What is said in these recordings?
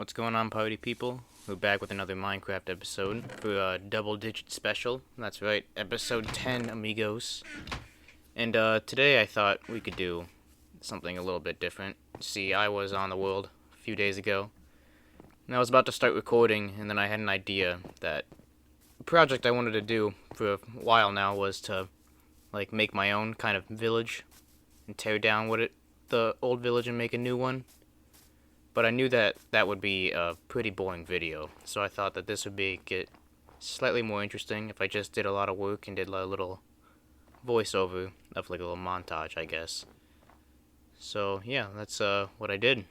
What's going on, party people? We're back with another Minecraft episode for a double-digit special. That's right, episode 10, amigos. And today I thought we could do something a little bit different. See, I was on the world a few days ago, and I was about to start recording, and then I had an idea that a project I wanted to do for a while now was to, like, make my own kind of village and tear down the old village and make a new one. But I knew that that would be a pretty boring video, so I thought that this would make it slightly more interesting if I just did a lot of work and did a little voiceover of like a little montage, I guess. So yeah, that's what I did.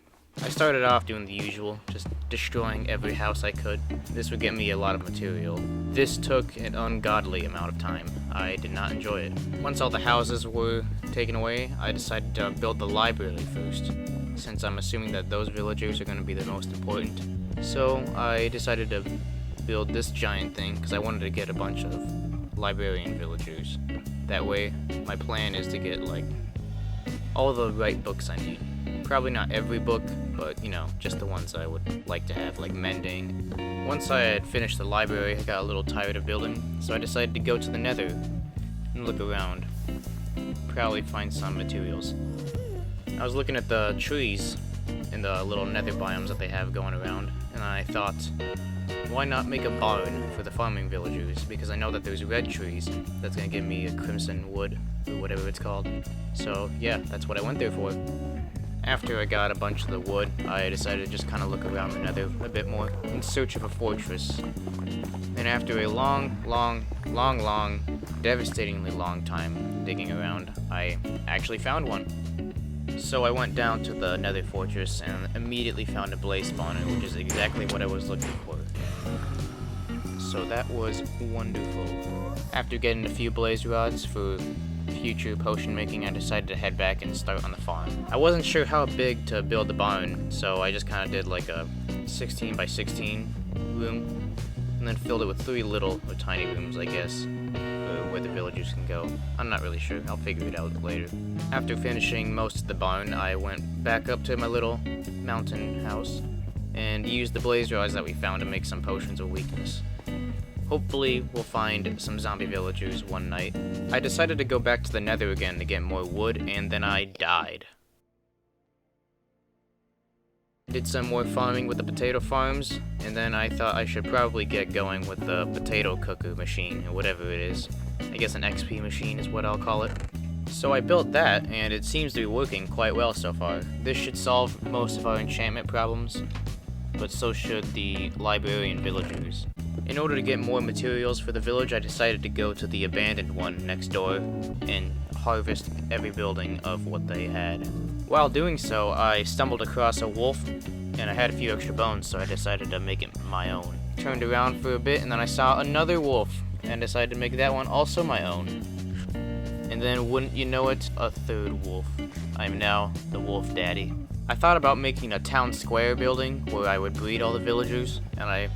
I started off doing the usual, just destroying every house I could. This would get me a lot of material. This took an ungodly amount of time. I did not enjoy it. Once all the houses were taken away, I decided to build the library first, since I'm assuming that those villagers are going to be the most important. So I decided to build this giant thing because I wanted to get a bunch of librarian villagers. That way, my plan is to get like all the right books I need. Probably not every book, but you know, just the ones I would like to have, like mending. Once I had finished the library, I got a little tired of building, so I decided to go to the nether and look around. Probably find some materials. I was looking at the trees in the little nether biomes that they have going around, and I thought, why not make a barn for the farming villagers? Because I know that there's red trees that's gonna give me a crimson wood, or whatever it's called. So yeah, that's what I went there for. After I got a bunch of the wood, I decided to just kind of look around the nether a bit more in search of a fortress. And after a long, devastatingly long time digging around, I actually found one. So I went down to the nether fortress and immediately found a blaze spawner, which is exactly what I was looking for. So that was wonderful. After getting a few blaze rods for future potion making, I decided to head back and start on the farm. I wasn't sure how big to build the barn, so I just kind of did like a 16 by 16 room, and then filled it with 3 little or tiny rooms, I guess, where the villagers can go. I'm not really sure, I'll figure it out later. After finishing most of the barn, I went back up to my little mountain house and used the blaze rods that we found to make some potions of weakness. Hopefully we'll find some zombie villagers one night. I decided to go back to the nether again to get more wood, and then I died. I did some more farming with the potato farms, and then I thought I should probably get going with the potato cooker machine, or whatever it is. I guess an XP machine is what I'll call it. So I built that, and it seems to be working quite well so far. This should solve most of our enchantment problems, but so should the librarian villagers. In order to get more materials for the village, I decided to go to the abandoned one next door and harvest every building of what they had. While doing so, I stumbled across a wolf, and I had a few extra bones, so I decided to make it my own. Turned around for a bit, and then I saw another wolf, and decided to make that one also my own. And then, wouldn't you know it, a third wolf. I'm now the wolf daddy. I thought about making a town square building where I would breed all the villagers, and I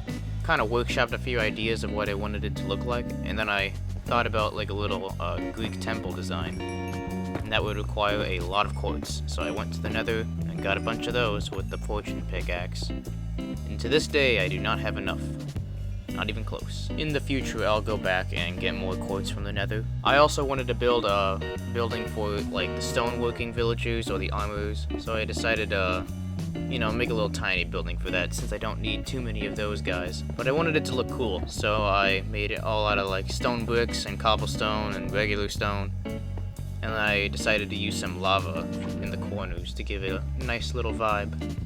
kind of workshopped a few ideas of what I wanted it to look like, and then I thought about like a little Greek temple design, and that would require a lot of quartz. So I went to the nether and got a bunch of those with the fortune pickaxe, and to this day I do not have enough. Not even close. In the future, I'll go back and get more quartz from the nether. I also wanted to build a building for like the stoneworking villagers or the armorers, so I decided to make a little tiny building for that, since I don't need too many of those guys. But I wanted it to look cool, so I made it all out of like stone bricks and cobblestone and regular stone. And I decided to use some lava in the corners to give it a nice little vibe.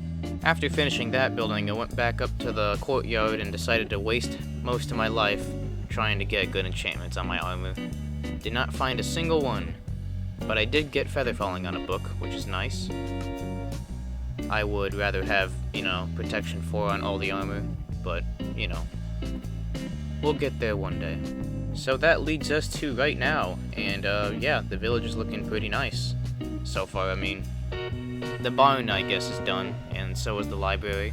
After finishing that building, I went back up to the courtyard and decided to waste most of my life trying to get good enchantments on my armor. Did not find a single one, but I did get feather falling on a book, which is nice. I would rather have, protection 4 on all the armor, but, we'll get there one day. So that leads us to right now, and yeah, the village is looking pretty nice so far. I mean, the barn, I guess, is done, and so is the library.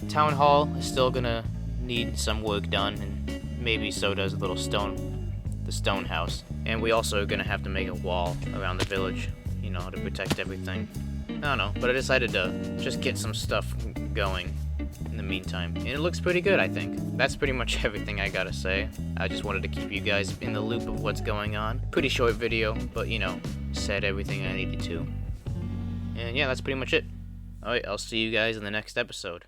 Town hall is still gonna need some work done, and maybe so does the stone house. And we also are gonna have to make a wall around the village, to protect everything. I don't know, but I decided to just get some stuff going in the meantime. And it looks pretty good, I think. That's pretty much everything I gotta say. I just wanted to keep you guys in the loop of what's going on. Pretty short video, but you know, said everything I needed to. And yeah, that's pretty much it. Alright, I'll see you guys in the next episode.